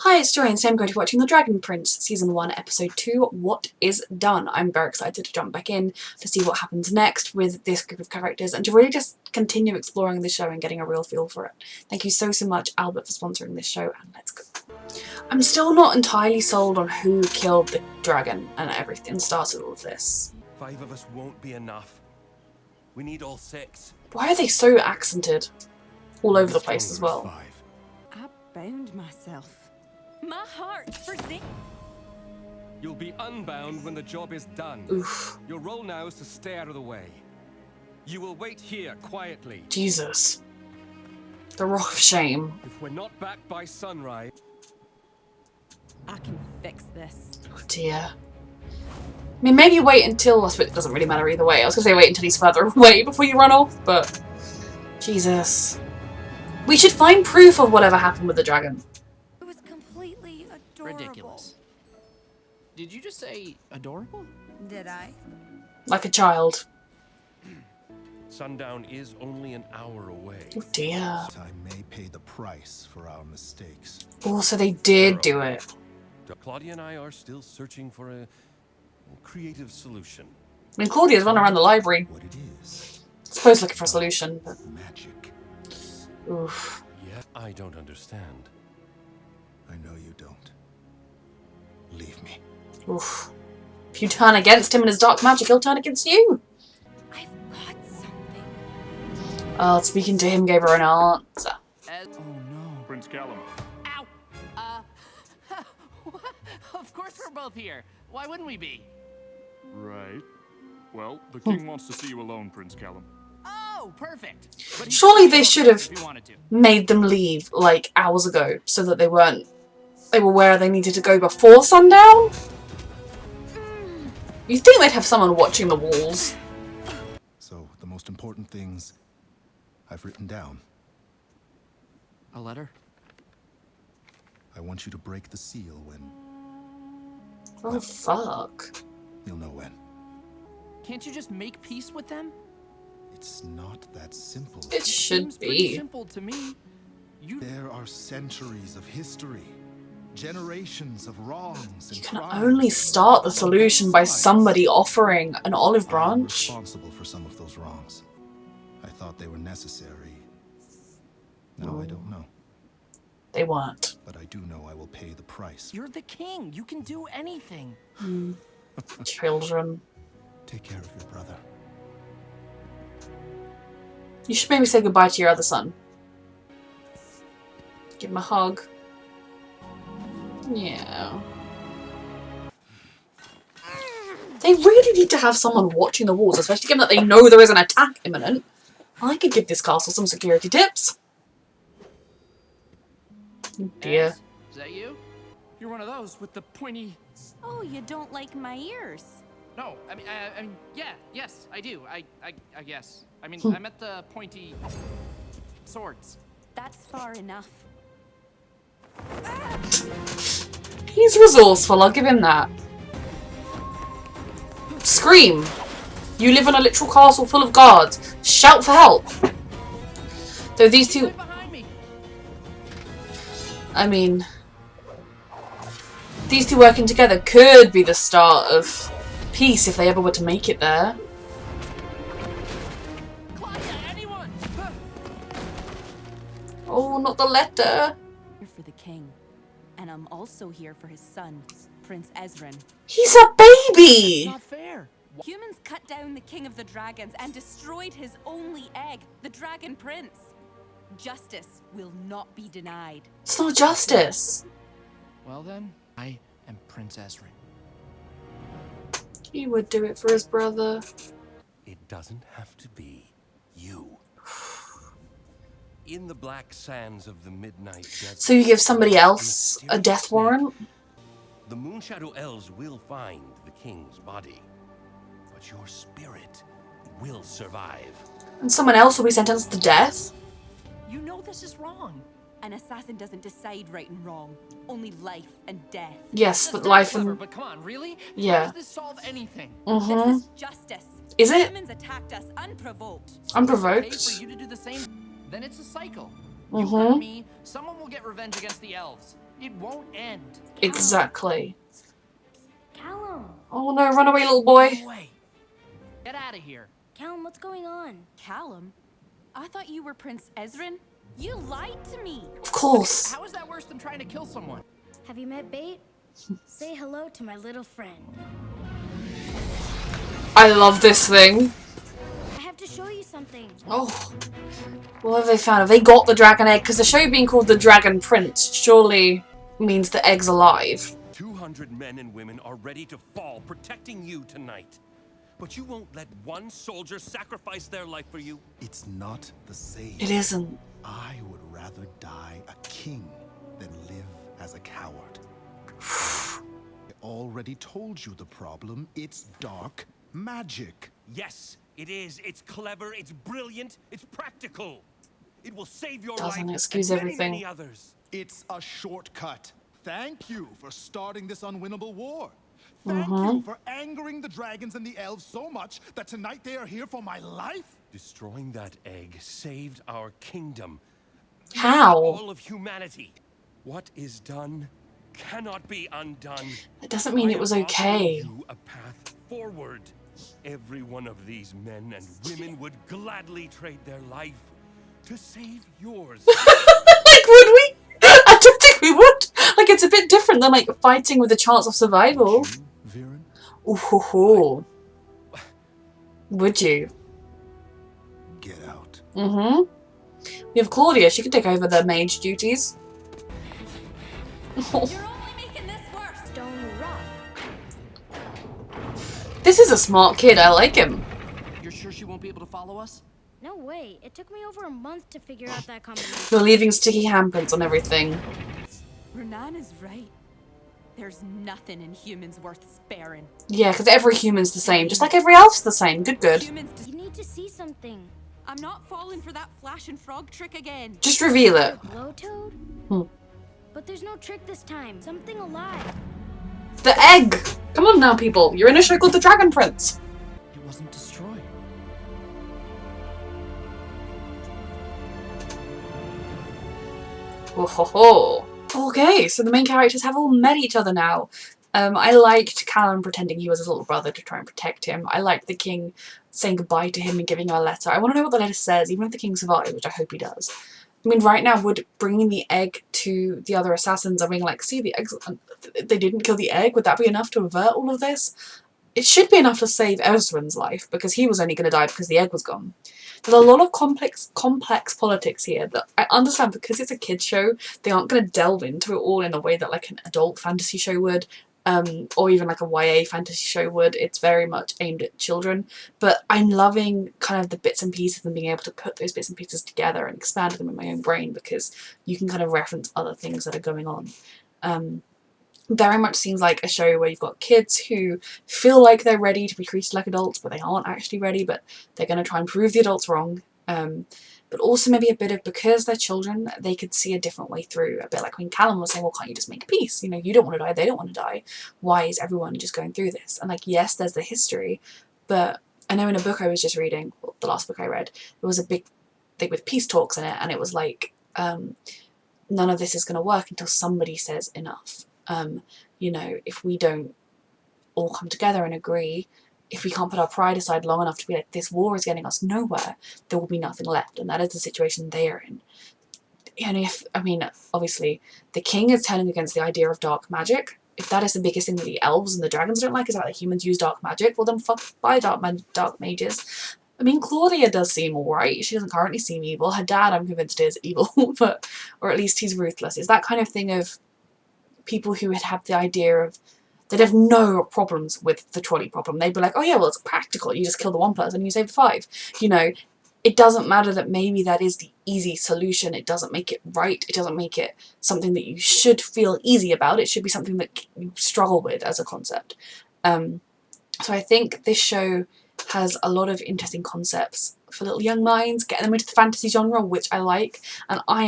Hi, it's Joy and today I'm going to be watching The Dragon Prince Season 1 Episode 2, What is Done. I'm very excited to jump back in to see what happens next with this group of characters and to really just continue exploring the show and getting a real feel for it. Thank you so much, Albert, for sponsoring this show, and let's go. I'm still not entirely sold on who killed the dragon and everything started all of this. 5 of us won't be enough. We need all 6. Why are they so accented all over the place as well? I bound myself. My heart for sing. You'll be unbound when the job is done. Oof. Your role now is to stay out of the way. You will wait here quietly. Jesus. The Rock of Shame. If we're not back by sunrise... I can fix this. Oh dear. I mean, maybe wait until... I suppose it doesn't really matter either way. I was going to say wait until he's further away before you run off, but... Jesus. We should find proof of whatever happened with the dragon. It was completely adorable. Ridiculous. Did you just say adorable? Did I? Like a child. Sundown is only an hour away. Oh dear. I may pay the price for our mistakes. Oh, so they did do it. Claudia and I are still searching for a creative solution. I mean, Claudia's running around the library. What it is? I suppose looking for a solution, but... Magic. Oof. Yeah, I don't understand. I know you don't. Leave me. Oof. If you turn against him and his dark magic, he'll turn against you. I've got something. Oh, speaking to him gave her an answer. Oh no. Prince Callum. Ow! Of course we're both here. Why wouldn't we be? Right. Well, the king wants to see you alone, Prince Callum. Oh, perfect. But Surely they should have if he wanted to. made them leave, like, hours ago, so that they were where they needed to go before sundown? You'd think they'd have someone watching the walls. So, the most important things I've written down. A letter? I want you to break the seal when... Oh, fuck. You'll know when. Can't you just make peace with them? It's not that simple. It should Seems pretty be. simple to me. There are centuries of history. Generations of wrongs and You can crimes. only start the solution by somebody offering an olive I'm branch. responsible for some of those wrongs. I thought they were necessary. Now I don't know. They weren't. But I do know I will pay the price. You're the king. You can do anything. Children. Take care of your brother. You should maybe say goodbye to your other son. Give him a hug. Yeah. They really need to have someone watching the walls, especially given that they know there is an attack imminent. I could give this castle some security tips. Oh dear. Ez, is that you? You're one of those with the pointy... Oh, you don't like my ears? No, I mean, yeah, yes, I do. I guess. I mean, I meant the pointy swords. That's far enough. He's resourceful, I'll give him that. Scream! You live in a literal castle full of guards. Shout for help! Though these two... Right behind me. I mean... These two working together could be the start of peace if they ever were to make it there. Claudia, anyone? Oh, not the letter. Here for the king. And I'm also here for his son, Prince Ezrin. He's a baby! Not fair. Humans cut down the king of the dragons and destroyed his only egg, the dragon prince. Justice will not be denied. It's not justice. Well then, I am Prince Ezrin. He would do it for his brother. It doesn't have to be you. In the black sands of the midnight desert... So you give somebody else a death warrant? The Moonshadow Elves will find the king's body. But your spirit will survive. And someone else will be sentenced to death? You know this is wrong. An assassin doesn't decide right and wrong, only life and death. Yes, That's but very life clever, and... but come on, really? Yeah. How does this solve anything? This is justice. Is it? Humans attacked us unprovoked. Okay for Unprovoked? you to do the same? Then it's a cycle. You hurt me, someone will get revenge against the elves. It won't end. Exactly. Callum! Oh no, run away, little boy. No way. Get out of here. Callum, what's going on? Callum? I thought you were Prince Ezrin. You lied to me. Of course. How is that worse than trying to kill someone? Have you met Bait? Say hello to my little friend. I love this thing. I have to show you something. Oh. What have they found? Have they got the dragon egg? Because the show being called The Dragon Prince surely means the egg's alive. 200 men and women are ready to fall protecting you tonight. But you won't let one soldier sacrifice their life for you. It's not the same. It isn't. I would rather die a king than live as a coward. I already told you the problem. It's dark magic. Yes, it is. It's clever, it's brilliant, it's practical. It will save your Doesn't life excuse and many, everything. many others. It's a shortcut. Thank you for starting this unwinnable war. Thank you for angering the dragons and the elves so much that tonight they are here for my life. Destroying that egg saved our kingdom. How? All of humanity. What is done cannot be undone. That doesn't mean it was okay. I am offering you a path forward. Every one of these men and women would gladly trade their life to save yours. Like, would we? I don't think we would. Like, it's a bit different than, like, fighting with a chance of survival. Viren? Ooh, hoo, hoo. Would you? Get out. Mm-hmm. We have Claudia. She can take over the mage duties. You're only making this worse. Stone rock. This is a smart kid. I like him. You're sure she won't be able to follow us? No way. It took me over a month to figure out that combination. You're leaving sticky handprints on everything. Renan is right. There's nothing in humans worth sparing. Yeah, because every human's the same. Just like every elf's the same. Good, good. Humans. You need to see something. I'm not falling for that flash and frog trick again. Just reveal it. Glow toad? Hmm. But there's no trick this time. Something alive. The egg! Come on now, people. You're in a show called The Dragon Prince. It wasn't destroyed. Oh ho ho. Okay, so the main characters have all met each other now. I liked Callum pretending he was his little brother to try and protect him. I liked the king saying goodbye to him and giving him a letter. I want to know what the letter says, even if the king survives, which I hope he does. I mean, right now, would bringing the egg to the other assassins, I mean, like, see, the eggs, they didn't kill the egg, would that be enough to avert all of this? It should be enough to save Ezrin's life, because he was only going to die because the egg was gone. There's a lot of complex politics here that I understand because it's a kid's show, they aren't going to delve into it all in a way that, like, an adult fantasy show would. Or even like a YA fantasy show would. It's very much aimed at children, but I'm loving kind of the bits and pieces and being able to put those bits and pieces together and expand them in my own brain because you can kind of reference other things that are going on. Very much seems like a show where you've got kids who feel like they're ready to be treated like adults, but they aren't actually ready, but they're going to try and prove the adults wrong. But also maybe a bit of, because they're children, they could see a different way through. A bit like when Callum was saying, well, can't you just make peace? You know, you don't want to die, they don't want to die. Why is everyone just going through this? And like, yes, there's the history, but I know in a book I was just reading, well, the last book I read, there was a big thing with peace talks in it, and it was like, none of this is going to work until somebody says enough. You know, if we don't all come together and agree, if we can't put our pride aside long enough to be like, this war is getting us nowhere, there will be nothing left, and that is the situation they are in. And if, I mean, obviously, the king is turning against the idea of dark magic. If that is the biggest thing that the elves and the dragons don't like, is that humans use dark magic, well then fuck by dark mages. I mean, Claudia does seem alright. She doesn't currently seem evil. Her dad, I'm convinced, is evil, but, or at least he's ruthless. It's that kind of thing of people who would have the idea of, they'd have no problems with the trolley problem. They'd be like, oh yeah, well, it's practical. You just kill the one person and you save the 5. You know, it doesn't matter that maybe that is the easy solution. It doesn't make it right. It doesn't make it something that you should feel easy about. It should be something that you struggle with as a concept. So I think this show has a lot of interesting concepts for little young minds, getting them into the fantasy genre, which I like. And I,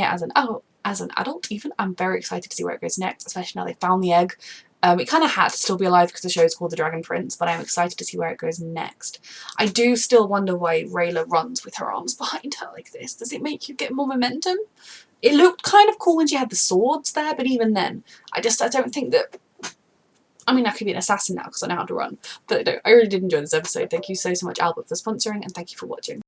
as an adult even, I'm very excited to see where it goes next, especially now they found the egg. It kind of had to still be alive because the show is called The Dragon Prince, but I'm excited to see where it goes next. I do still wonder why Rayla runs with her arms behind her like this. Does it make you get more momentum? It looked kind of cool when she had the swords there, but even then, I don't think that... I mean, I could be an assassin now because I know how to run. But no, I really did enjoy this episode. Thank you so much, Albert, for sponsoring, and thank you for watching.